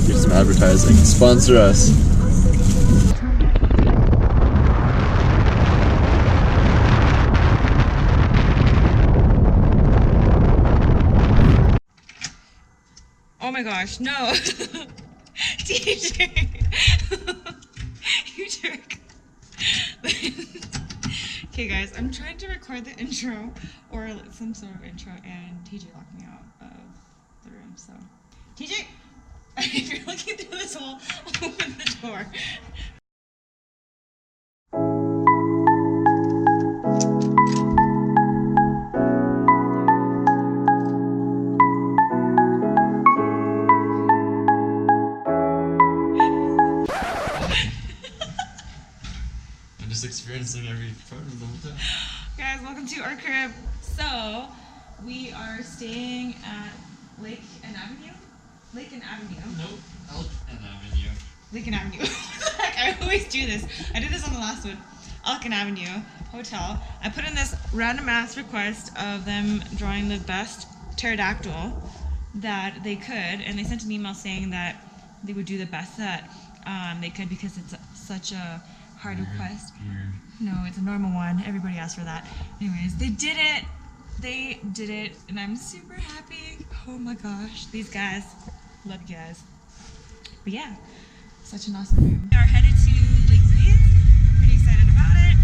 Here's some advertising. Sponsor us. Oh my gosh, no. DJ. You jerk. Okay guys, I'm trying to record the intro or some sort of intro and TJ locked me out of the room, so. TJ, if you're looking through this hole, open the door. Experiencing every part of the hotel. Guys, welcome to our crib. So, we are staying at Lake and Avenue? Lake and Avenue. Nope, Elk and Avenue. Lake and Avenue. I always do this. I did this on the last one. Elk and Avenue Hotel. I put in this random ass request of them drawing the best pterodactyl that they could, and they sent an email saying that they would do the best that they could because it's such a hard request. Weird. No, it's a normal one. Everybody asked for that. Anyways, they did it. They did it, and I'm super happy. Oh my gosh, these guys. Love you guys. But yeah, such an awesome room. We are headed to Lake Louise. Pretty excited about it.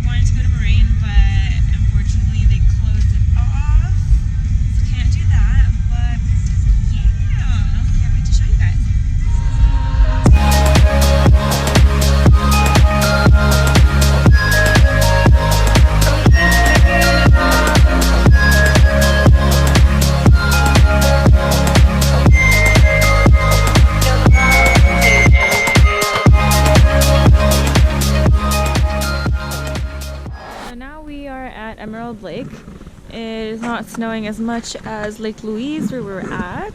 Wanted to go to Moraine, but unfortunately they closed it off. So can't do that. But yeah, can't wait to show you guys. Lake. It is not snowing as much as Lake Louise where we're at.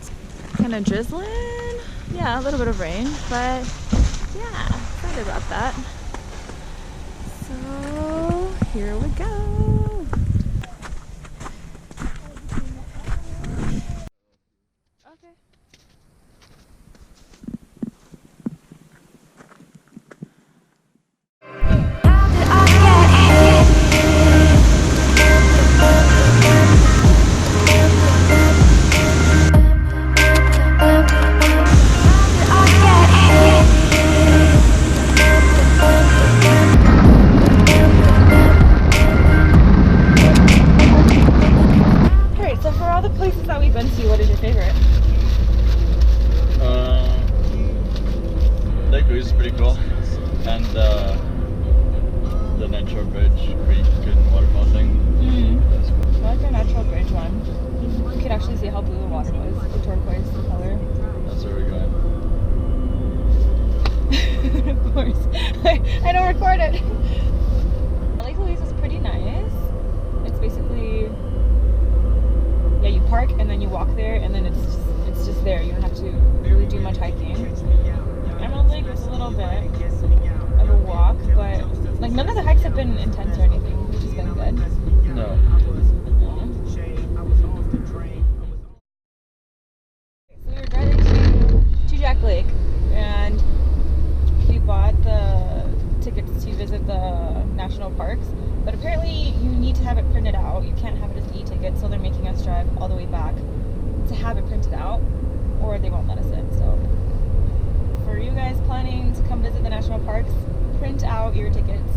Kind of drizzling. Yeah, a little bit of rain, but yeah, excited about that. So here we go. Okay. Lake Louise is pretty cool, and the natural bridge, pretty good waterfall thing. I like our natural bridge one. You could actually see how blue the water was, the turquoise color. That's where we're going. Of course. I don't record it. Lake Louise is pretty nice. It's basically, yeah, you park and then you walk there and then it's just there. You don't have to really do much hiking. Emerald Lake was a little bit of a walk, but like none of the hikes have been intense or anything, which has been good. No. So we were driving to Jack Lake and we bought the tickets to visit the national parks, but apparently you need to have it printed out. You can't have it as an e-ticket, so they're making us drive all the way back to have it printed out, or they won't let us in. So for you guys planning to come visit the national parks, print out your tickets.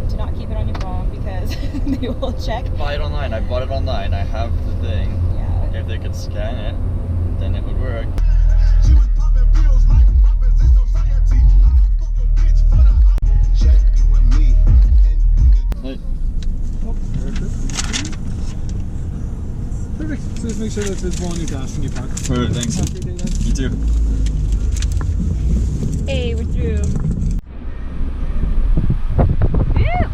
Do not keep it on your phone because they will check. Buy it online. I bought it online. I have the thing. Yeah. If they could scan it, then it would work. Hey. Perfect. So just make sure that there's one new gas in your park. Perfect, thanks. You too. Hey, we're through. You're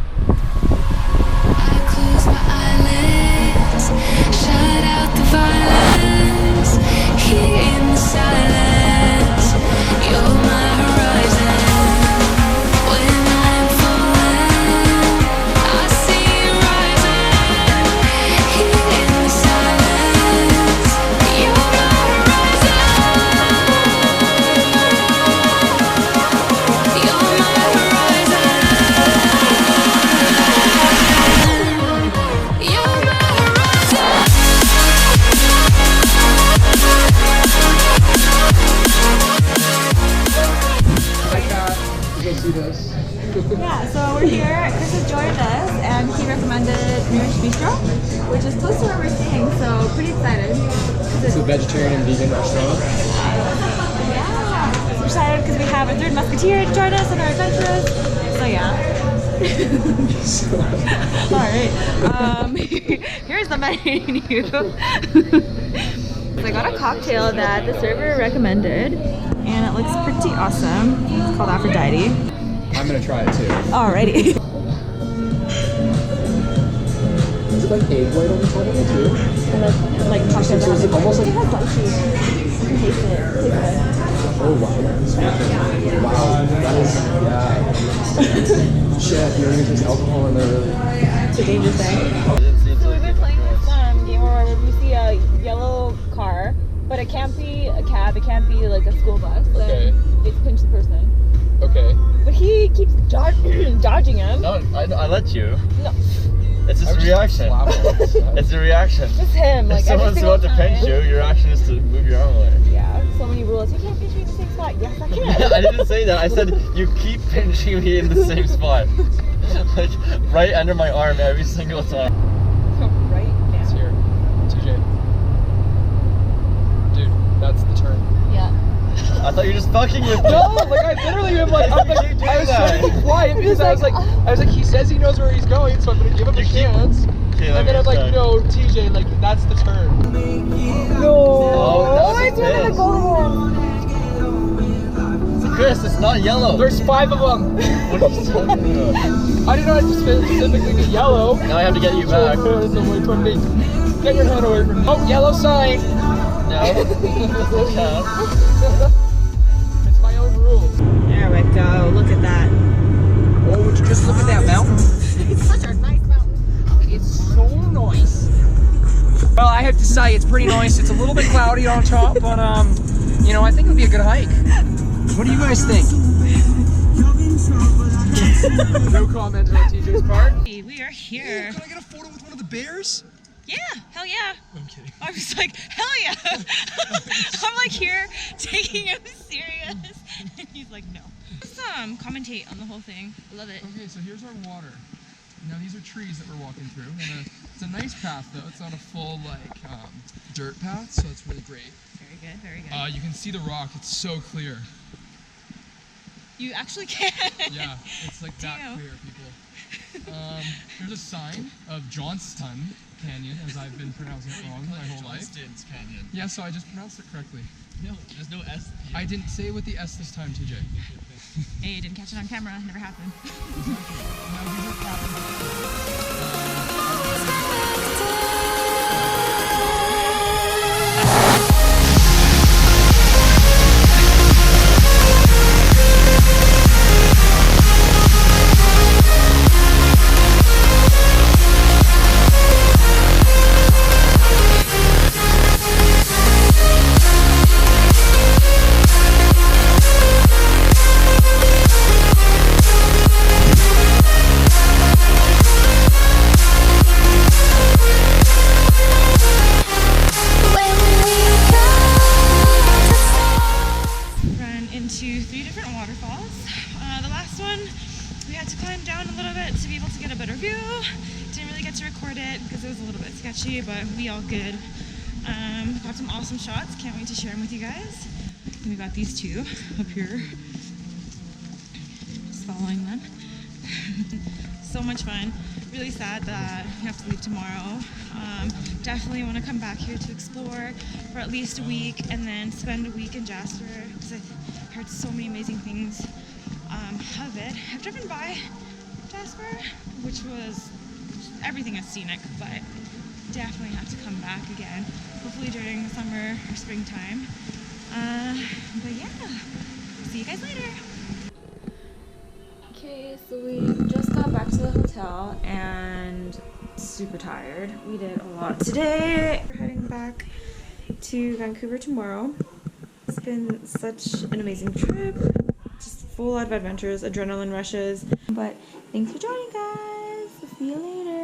vegetarian and vegan restaurant. Yeah. Super excited because we have a third musketeer to join us on our adventures. So yeah. Alright. Here's the menu. So I got a cocktail that the server recommended and it looks pretty awesome. It's called Aphrodite. I'm gonna try it too. Alrighty. Is it like egg white on the top of it too? And like cocktail. So is it almost like... It has lychee. You can taste it. Taste it. Oh wow. Wow, that is, yeah. Shit, you're gonna taste alcohol in there. It's a dangerous thing. It seems So like we've been playing this game where we see a yellow car, but it can't be a cab, it can't be like a school bus. Okay. Then it's pinch the person. Okay. But he keeps dodging him. No, I let you. No, It's just a reaction. It's a reaction. just him. Like If someone's every about to single pinch time. you, your reaction is to move your arm away. Yeah, so many rules. You can't pinch me in the same spot. Yes, I can. I didn't say that. I said you keep pinching me in the same spot. Like right under my arm every single time. Right now. It's here. TJ. Dude, that's the turn. Yeah. I thought you were just fucking with me. No, like I literally am like, Why did you do I was that? trying to be quiet because I was like, he says he knows where he's going, so I'm gonna give him a chance. Okay, And then I'm like, no, TJ, like that's the turn. No. Oh, It's one of the golden ones. Chris, it's not yellow. There's 5 of them. What are you talking about? I didn't know I had to specifically get yellow. Now I have to get you back. So away from me. Get your hand away from me. Oh, yellow sign. No. Doesn't count. It's my own rules. There we go. Look at that. Oh, would you just look at that mountain? It's such a nice mountain. It's so nice. Well, I have to say it's pretty nice. It's a little bit cloudy on top, but you know, I think it would be a good hike. What do you guys think? No comment on TJ's part. We are here. Can I get a photo with one of the bears? Yeah, hell yeah. I'm kidding. I was like, hell yeah. I'm like here taking him serious. And he's like, no. Just commentate on the whole thing. I love it. Okay, so here's our water. Now these are trees that we're walking through. And it's a nice path though. It's not a full like dirt path, so it's really great. Very good, very good. You can see the rock. It's so clear. You actually can. Yeah, it's like that Damn. clear, people. There's a sign of Johnston Canyon, as I've been pronouncing it wrong my whole life. Johnston's Canyon. Yeah, so I just pronounced it correctly. No, there's no S. I didn't say it with the S this time, TJ. Hey, you didn't catch it on camera. Never happened. Now these are capital. But we all good. Got some awesome shots. Can't wait to share them with you guys. And we got these two up here. Just following them. So much fun. Really sad that we have to leave tomorrow. Definitely want to come back here to explore for at least a week and then spend a week in Jasper because I've heard so many amazing things of it. I've driven by Jasper, which was everything is scenic, but definitely have to come back again, hopefully during the summer or springtime. But yeah, see you guys later. Okay, so we just got back to the hotel and super tired. We did a lot today. We're heading back to Vancouver tomorrow. It's been such an amazing trip, just full of adventures, adrenaline rushes. But thanks for joining, guys. See you later.